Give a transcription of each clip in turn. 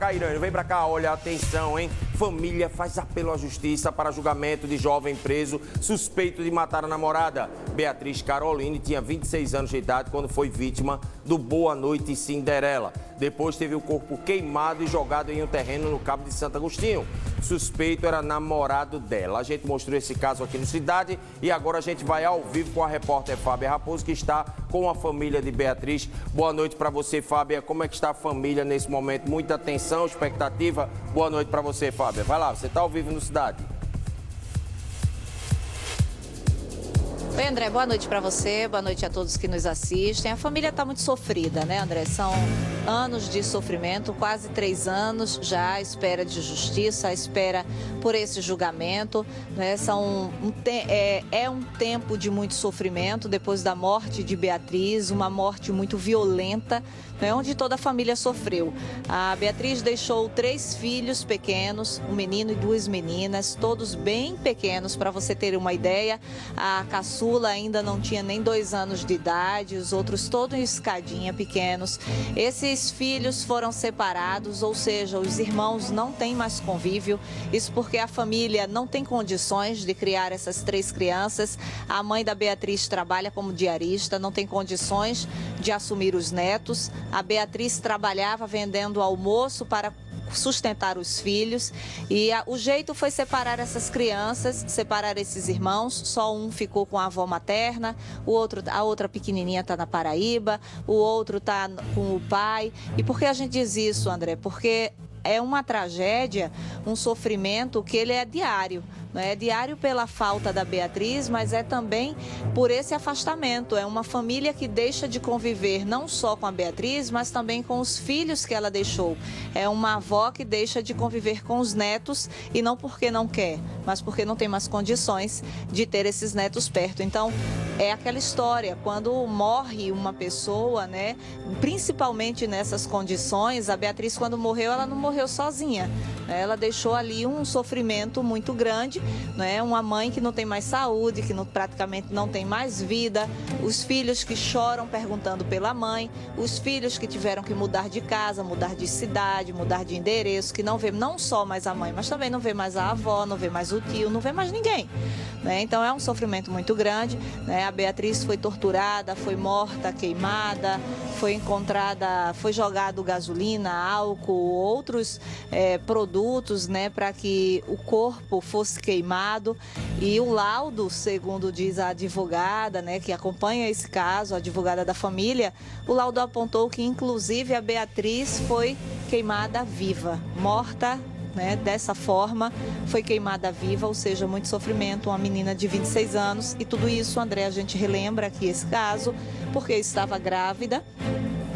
Cairane, vem pra cá, olha, atenção, hein? Família faz apelo à justiça para julgamento de jovem preso suspeito de matar a namorada. Beatriz Caroline tinha 26 anos de idade quando foi vítima do Boa Noite Cinderela. Depois teve o corpo queimado e jogado em um terreno no Cabo de Santo Agostinho. O suspeito era namorado dela. A gente mostrou esse caso aqui no Cidade e agora a gente vai ao vivo com a repórter Fábia Raposo, que está com a família de Beatriz. Boa noite para você, Fábia. Como é que está a família nesse momento? Muita atenção, expectativa. Boa noite para você, Fábia. Vai lá, você está ao vivo no Cidade. Oi, André, boa noite para você, boa noite a todos que nos assistem. A família está muito sofrida, né, André? São anos de sofrimento, quase 3 anos já à espera de justiça, à espera por esse julgamento, né? É um tempo de muito sofrimento depois da morte de Beatriz, uma morte muito violenta, né, onde toda a família sofreu. A Beatriz deixou 3 filhos pequenos, um menino e 2 meninas, todos bem pequenos, para você ter uma ideia. A caçula ainda não tinha nem 2 anos de idade, os outros todos em escadinha, pequenos. Esses filhos foram separados, ou seja, os irmãos não têm mais convívio, isso porque a família não tem condições de criar essas 3 crianças. A mãe da Beatriz trabalha como diarista, não tem condições de assumir os netos. A Beatriz trabalhava vendendo almoço para sustentar os filhos e o jeito foi separar essas crianças, separar esses irmãos. Só um ficou com a avó materna, a outra pequenininha está na Paraíba, o outro está com o pai. E por que a gente diz isso, André? Porque é uma tragédia, um sofrimento que ele é diário. Não é diário pela falta da Beatriz, mas é também por esse afastamento. É uma família que deixa de conviver não só com a Beatriz, mas também com os filhos que ela deixou. É uma avó que deixa de conviver com os netos e não porque não quer, mas porque não tem mais condições de ter esses netos perto. Então, é aquela história, quando morre uma pessoa, né, principalmente nessas condições, a Beatriz, quando morreu, ela não morreu sozinha. Ela deixou ali um sofrimento muito grande, né? Uma mãe que não tem mais saúde, que praticamente não tem mais vida, os filhos que choram perguntando pela mãe, os filhos que tiveram que mudar de casa, mudar de cidade, mudar de endereço, que não vê não só mais a mãe, mas também não vê mais a avó, não vê mais o tio, não vê mais ninguém, né? Então é um sofrimento muito grande, né? A Beatriz foi torturada, foi morta, queimada, foi encontrada, foi jogado gasolina, álcool, outros produtos, né, para que o corpo fosse queimado. E o laudo, segundo diz a advogada, né, que acompanha esse caso, a advogada da família, o laudo apontou que inclusive a Beatriz foi queimada viva, morta, né, dessa forma, foi queimada viva, ou seja, muito sofrimento, uma menina de 26 anos. E tudo isso, André, a gente relembra aqui esse caso, porque estava grávida,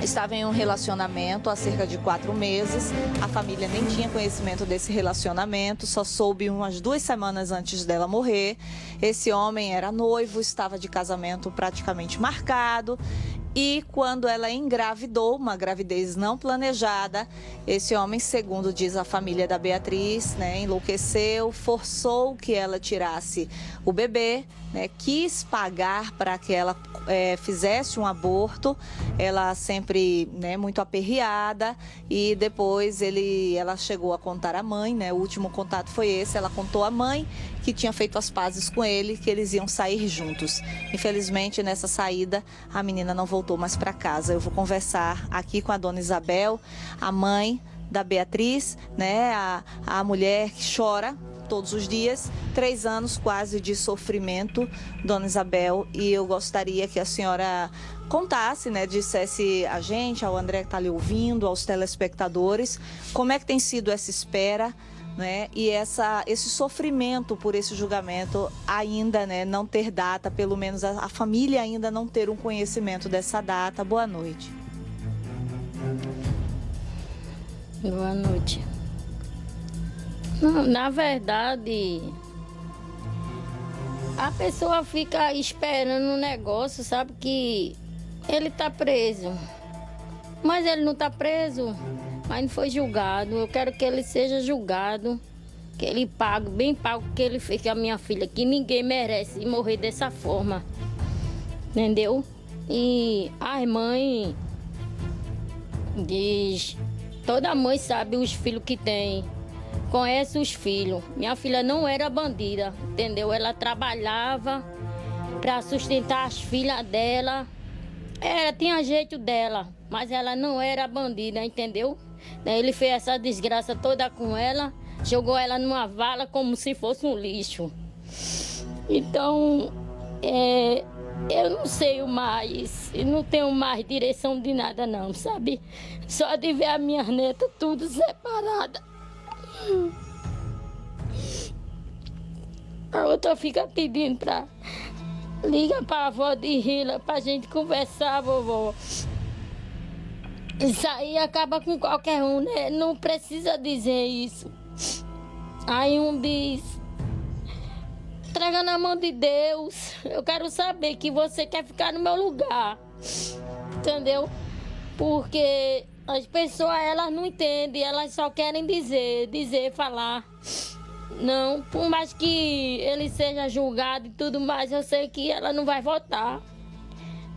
estava em um relacionamento há cerca de 4 meses, a família nem tinha conhecimento desse relacionamento, só soube umas 2 semanas antes dela morrer. Esse homem era noivo, estava de casamento praticamente marcado. E quando ela engravidou, uma gravidez não planejada, esse homem, segundo diz a família da Beatriz, né, enlouqueceu, forçou que ela tirasse o bebê, né, quis pagar para que ela fizesse um aborto. Ela sempre, né, muito aperreada, e depois ela chegou a contar à mãe, né, o último contato foi esse, ela contou à mãe que tinha feito as pazes com ele, que eles iam sair juntos. Infelizmente, nessa saída, a menina não voltou mais para casa. Eu vou conversar aqui com a dona Isabel, a mãe da Beatriz, né, a mulher que chora todos os dias, 3 anos quase de sofrimento, dona Isabel, e eu gostaria que a senhora contasse, né, dissesse a gente, ao André que está ali ouvindo, aos telespectadores, como é que tem sido essa espera, né, e esse sofrimento por esse julgamento ainda, né, não ter data, pelo menos a família ainda não ter um conhecimento dessa data. Boa noite. Boa noite. Não, na verdade, a pessoa fica esperando um negócio, sabe, que ele está preso. Mas ele não está preso, mas não foi julgado. Eu quero que ele seja julgado, que ele pague, bem pago, que ele fez com a minha filha, que ninguém merece morrer dessa forma. Entendeu? E a mãe diz Toda mãe sabe os filhos que tem, conhece os filhos. Minha filha não era bandida, entendeu? Ela trabalhava para sustentar as filhas dela. Tinha jeito dela, mas ela não era bandida, entendeu? Ele fez essa desgraça toda com ela, jogou ela numa vala como se fosse um lixo. Então, eu não sei mais, eu não tenho mais direção de nada não, sabe? Só de ver a minha neta tudo separada. A outra fica pedindo pra... Liga pra avó de Rila pra gente conversar, vovó. Isso aí acaba com qualquer um, né? Não precisa dizer isso. Aí um diz... Entrega na mão de Deus. Eu quero saber que você quer ficar no meu lugar. Entendeu? Porque as pessoas, elas não entendem. Elas só querem dizer, falar. Não, por mais que ele seja julgado e tudo mais, eu sei que ela não vai votar.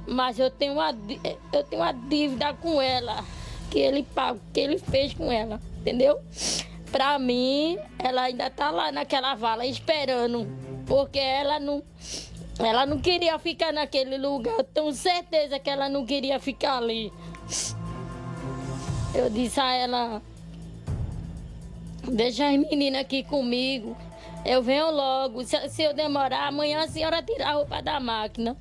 Mas eu tenho uma dívida com ela, que ele paga, que ele fez com ela, entendeu? Pra mim, ela ainda tá lá naquela vala esperando, porque ela não queria ficar naquele lugar. Eu tenho certeza que ela não queria ficar ali. Eu disse a ela... Deixa as meninas aqui comigo, eu venho logo. Se eu demorar, amanhã a senhora tira a roupa da máquina.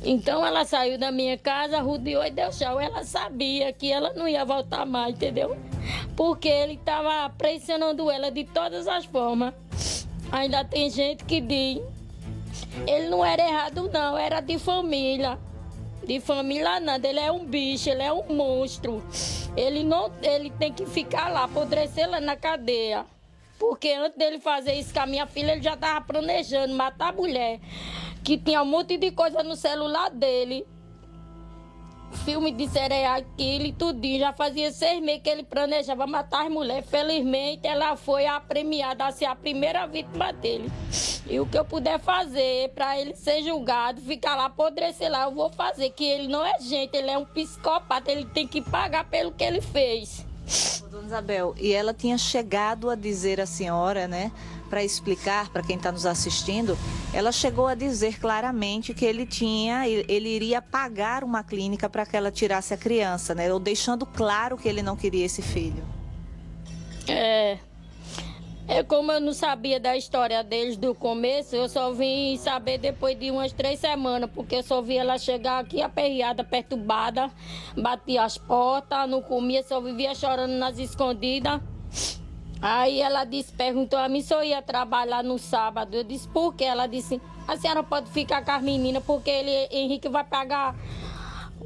Então ela saiu da minha casa, rodeou e deu tchau. Ela sabia que ela não ia voltar mais, entendeu? Porque ele estava pressionando ela de todas as formas. Ainda tem gente que diz, ele não era errado não, era de família. De família nada, ele é um bicho, ele é um monstro. Ele tem que ficar lá, apodrecer lá na cadeia. Porque antes dele fazer isso com a minha filha, ele já estava planejando matar a mulher. Que tinha um monte de coisa no celular dele. Filme de serial killer e tudinho. Já fazia 6 meses que ele planejava matar as mulheres. Felizmente, ela foi a premiada a ser a primeira vítima dele. E o que eu puder fazer para ele ser julgado, ficar lá, apodrecer lá, eu vou fazer. Que ele não é gente, ele é um psicopata. Ele tem que pagar pelo que ele fez. Dona Isabel, e ela tinha chegado a dizer à senhora, né, para explicar para quem está nos assistindo, ela chegou a dizer claramente que ele iria pagar uma clínica para que ela tirasse a criança, né, ou deixando claro que ele não queria esse filho. Como eu não sabia da história deles do começo, eu só vim saber depois de umas 3 semanas, porque eu só vi ela chegar aqui aperreada, perturbada, batia as portas, não comia, só vivia chorando nas escondidas. Aí ela perguntou a mim se eu ia trabalhar no sábado. Eu disse, por quê? Ela disse, a senhora pode ficar com as meninas, porque Henrique vai pagar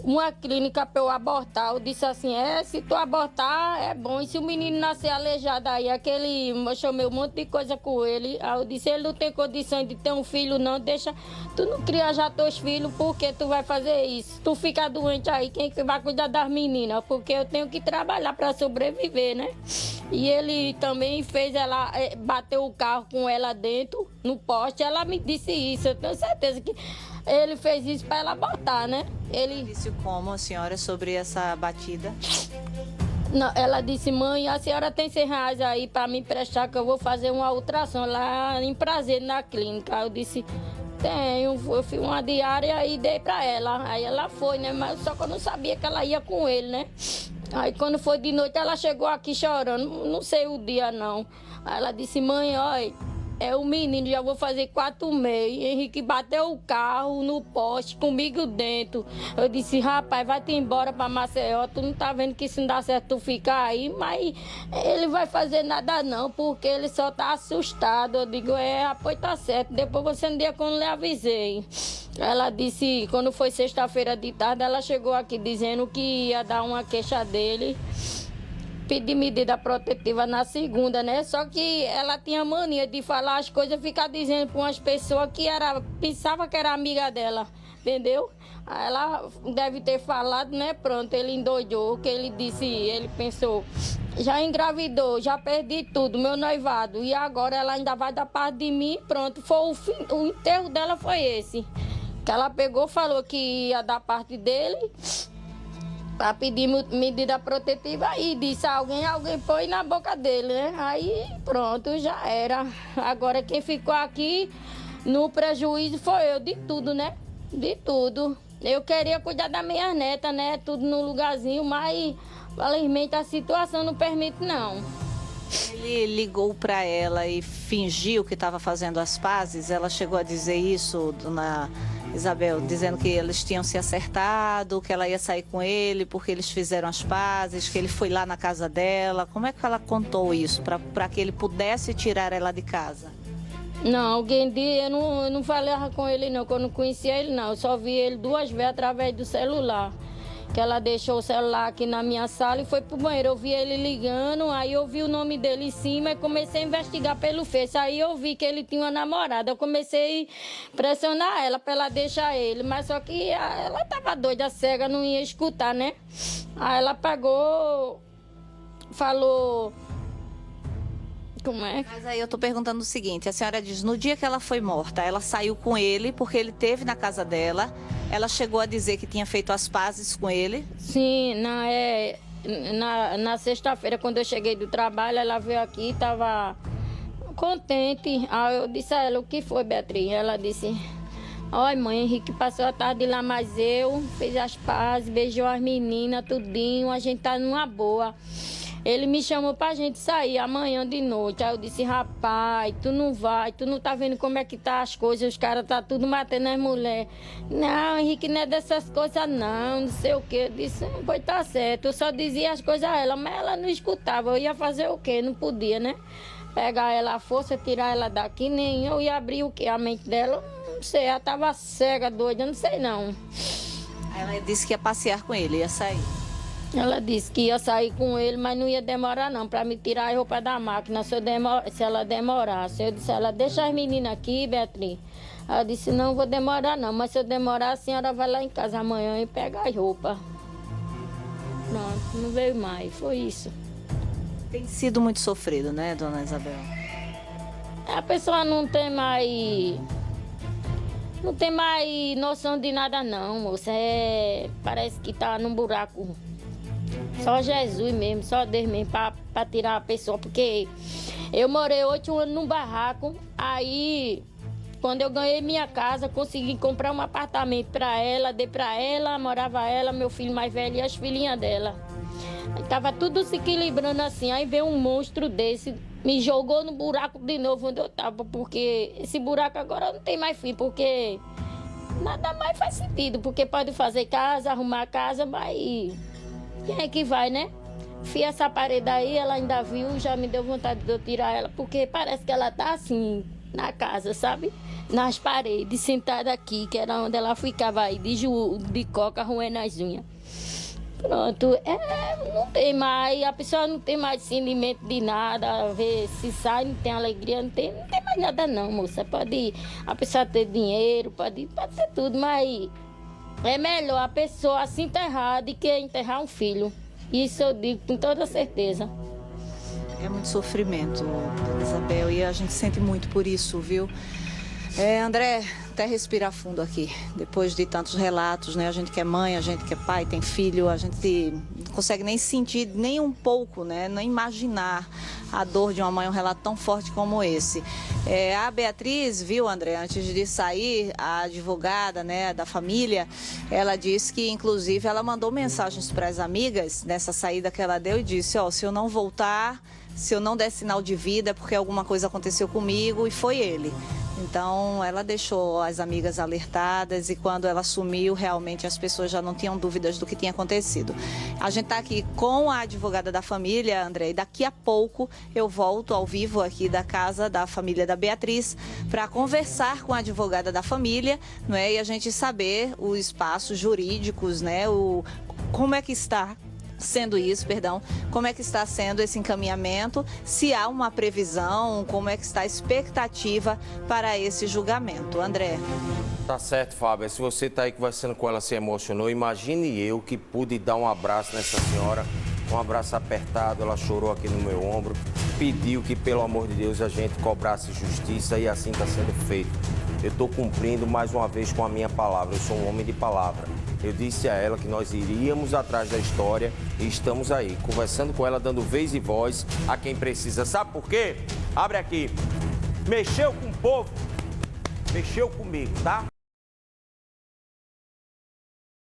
uma clínica para eu abortar. Eu disse assim, se tu abortar, é bom. E se o menino nascer aleijado aí, eu chamei um monte de coisa com ele. Aí eu disse, ele não tem condições de ter um filho não, deixa, tu não cria já teus filhos, porque tu vai fazer isso? Tu fica doente aí, quem que vai cuidar das meninas? Porque eu tenho que trabalhar para sobreviver, né? E ele também fez ela, bateu o carro com ela dentro, no poste. Ela me disse isso, eu tenho certeza que ele fez isso para ela abortar, né? Ele disse como a senhora sobre essa batida? Não, ela disse, mãe, a senhora tem R$100 aí para me emprestar que eu vou fazer uma ultrassom lá em Prazer, na clínica. Eu disse, tenho, eu fiz uma diária e dei para ela. Aí ela foi, né? Mas só que eu não sabia que ela ia com ele, né? Aí quando foi de noite, ela chegou aqui chorando, não sei o dia não. Aí ela disse, mãe, olha, é o menino, já vou fazer 4 meses. Henrique bateu o carro no poste, comigo dentro. Eu disse, rapaz, vai-te embora pra Maceió, tu não tá vendo que isso não dá certo tu ficar aí, mas ele vai fazer nada não, porque ele só tá assustado. Eu digo, rapaz, tá certo, depois você não dia quando lhe avisei. Ela disse, quando foi sexta-feira de tarde, ela chegou aqui dizendo que ia dar uma queixa dele, pedir medida protetiva na segunda, né? Só que ela tinha mania de falar as coisas, ficar dizendo para umas pessoas que pensava que era amiga dela, entendeu? Aí ela deve ter falado, né? Pronto, ele endoidou, que ele disse, ele pensou, já engravidou, já perdi tudo, meu noivado, e agora ela ainda vai dar parte de mim, pronto, foi o enterro dela foi esse. Que ela pegou, falou que ia dar parte dele, para pedir medida protetiva e disse alguém põe na boca dele, né? Aí pronto, já era. Agora quem ficou aqui no prejuízo foi eu, de tudo, né? De tudo. Eu queria cuidar da minha neta, né? Tudo no lugarzinho, mas felizmente a situação não permite, não. Ele ligou para ela e fingiu que estava fazendo as pazes. Ela chegou a dizer isso, dona Isabel, dizendo que eles tinham se acertado, que ela ia sair com ele porque eles fizeram as pazes, que ele foi lá na casa dela. Como é que ela contou isso para que ele pudesse tirar ela de casa? Não, alguém disse, eu não falava com ele não, que eu não conhecia ele não. Eu só vi ele 2 vezes através do celular. Que ela deixou o celular aqui na minha sala e foi pro banheiro. Eu vi ele ligando, aí eu vi o nome dele em cima e comecei a investigar pelo Face. Aí eu vi que ele tinha uma namorada. Eu comecei a pressionar ela pra ela deixar ele. Mas só que ela tava doida, cega, não ia escutar, né? Aí ela pagou, falou... Como é? Mas aí eu tô perguntando o seguinte, a senhora diz, no dia que ela foi morta, ela saiu com ele porque ele esteve na casa dela, ela chegou a dizer que tinha feito as pazes com ele? Sim, na sexta-feira, quando eu cheguei do trabalho, ela veio aqui, estava contente. Aí eu disse a ela, o que foi, Beatriz? Ela disse, olha, mãe, Henrique passou a tarde lá, mas eu fiz as pazes, beijou as meninas, tudinho, a gente tá numa boa. Ele me chamou pra gente sair amanhã de noite. Aí eu disse, rapaz, tu não vai, tu não tá vendo como é que tá as coisas, os caras tá tudo matando as mulheres. Não, Henrique, não é dessas coisas não sei o quê. Eu disse, pois tá certo. Eu só dizia as coisas a ela, mas ela não escutava. Eu ia fazer o quê? Não podia, né? Pegar ela à força, tirar ela daqui, nem eu ia abrir o quê? A mente dela, não sei, ela tava cega, doida, não sei não. Ela disse que ia passear com ele, ia sair. Ela disse que ia sair com ele, mas não ia demorar não, para me tirar a roupa da máquina, se ela demorasse. Eu disse, ela deixa as meninas aqui, Beatriz. Ela disse, não vou demorar não, mas se eu demorar, a senhora vai lá em casa amanhã e pega as roupas. Pronto, não veio mais, foi isso. Tem sido muito sofrido, né, dona Isabel? A pessoa não tem mais noção de nada não, moça. Parece que tá num buraco. Só Jesus mesmo, só Deus mesmo pra tirar a pessoa. Porque eu morei 8 anos num barraco. Aí, quando eu ganhei minha casa, consegui comprar um apartamento pra ela, dei pra ela, morava ela, meu filho mais velho e as filhinhas dela. Aí tava tudo se equilibrando assim. Aí veio um monstro desse, me jogou no buraco de novo onde eu tava. Porque esse buraco agora não tem mais fim, porque nada mais faz sentido. Porque pode fazer casa, arrumar casa, mas quem é que vai, né? Fia essa parede aí, ela ainda viu, já me deu vontade de eu tirar ela, porque parece que ela tá assim, na casa, sabe? Nas paredes, sentada aqui, que era onde ela ficava aí, de coca, roendo as unhas. Pronto, não tem mais, a pessoa não tem mais sentimento de nada, ver se sai, não tem alegria, não tem mais nada não, moça. A pessoa ter dinheiro, pode ter tudo, mas é melhor a pessoa se enterrar do que enterrar um filho. Isso eu digo com toda certeza. É muito sofrimento, dona Isabel, e a gente sente muito por isso, viu? André, até respirar fundo aqui. Depois de tantos relatos, né? A gente que é mãe, a gente que é pai, tem filho, a gente não consegue nem sentir nem um pouco, né? Nem imaginar a dor de uma mãe, um relato tão forte como esse. A Beatriz, viu, André, antes de sair, a advogada, né, da família, ela disse que, inclusive, ela mandou mensagens para as amigas nessa saída que ela deu e disse, ó, se eu não voltar, se eu não der sinal de vida, é porque alguma coisa aconteceu comigo e foi ele. Então, ela deixou as amigas alertadas e quando ela sumiu, realmente as pessoas já não tinham dúvidas do que tinha acontecido. A gente está aqui com a advogada da família, André, e daqui a pouco eu volto ao vivo aqui da casa da família da Beatriz para conversar com a advogada da família, não é? E a gente saber os passos jurídicos, né? Como é que está sendo isso, como é que está sendo esse encaminhamento, se há uma previsão, como é que está a expectativa para esse julgamento. André. Tá certo, Fábio. Se você está aí conversando com ela, se emocionou, imagine eu que pude dar um abraço nessa senhora, um abraço apertado, ela chorou aqui no meu ombro, pediu que, pelo amor de Deus, a gente cobrasse justiça e assim está sendo feito. Eu estou cumprindo mais uma vez com a minha palavra, eu sou um homem de palavra. Eu disse a ela que nós iríamos atrás da história e estamos aí, conversando com ela, dando vez e voz a quem precisa. Sabe por quê? Abre aqui. Mexeu com o povo, mexeu comigo, tá?